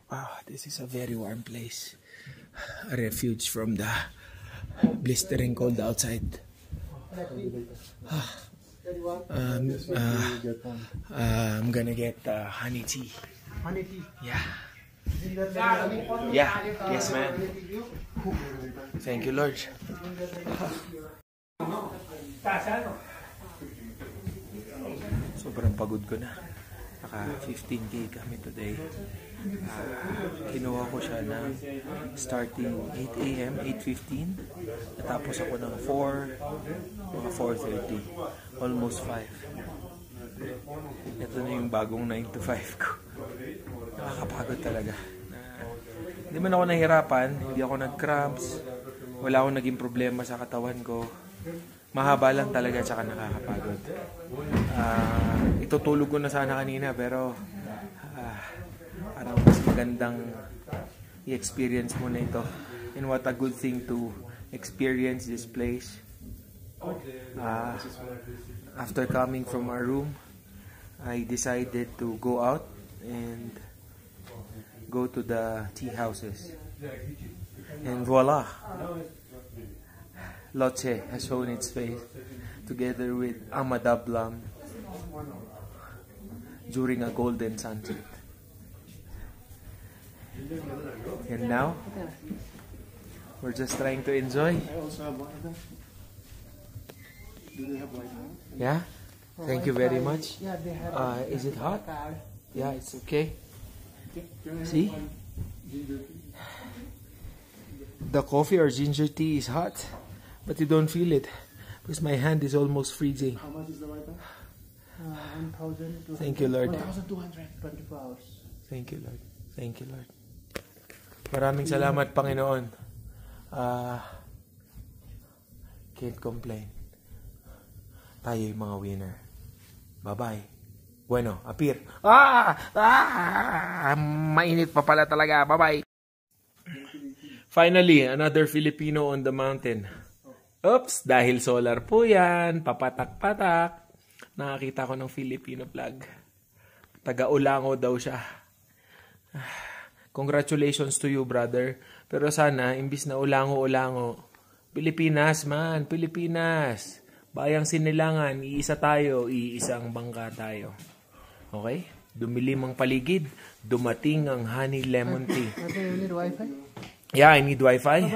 Wow, this is a very warm place. A refuge from the blistering cold outside. I'm gonna get honey tea. Honey tea? Yeah. Yeah. Yes, man. Thank you, Lord. Sobrang pagod ko na. Naka 15K kami today. Kinuha ko siya na starting 8 AM, 8:15. Natapos ako ng 4, mga 4:30. Almost 5. Ito na yung bagong 9 to 5 ko. Nakakapagod talaga. Hindi man ako nahirapan, hindi ako nag-cramps, wala akong naging problema sa katawan ko. Mahaba lang talaga at saka nakakapagod. Itutulog ko na sana kanina pero parang mas magandang i-experience mo na ito. And what a good thing to experience this place. After coming from our room, I decided to go out and go to the tea houses. And voila! Loche has shown its face together with Amadablam during a golden sunset. And now, we're just trying to enjoy. Yeah? Thank you very much. Is it hot? Yeah, it's okay. See? The coffee or ginger tea is hot, but you don't feel it because my hand is almost freezing. How much is the Wi-Fi? 1,200. Thank you, Lord. 1,224 hours. Thank you, Lord. Thank you, Lord. Maraming salamat, Panginoon. Can't complain. Tayo yung mga winner. Bye-bye. Bueno, appear. Mainit pa pala talaga. Bye-bye. Finally, another Filipino on the mountain. Oops, dahil solar po yan. Papatak-patak. Nakakita ko ng Filipino flag. Taga-Ulango daw siya. Congratulations to you, brother. Pero sana, imbis na Ulango-Ulango, Pilipinas man, Pilipinas. Bayang Sinilangan, iisa tayo, iisang bangka tayo. Okay? Dumilim ang paligid, dumating ang honey lemon tea. You need Wi-Fi? Yeah, I need Wi-Fi.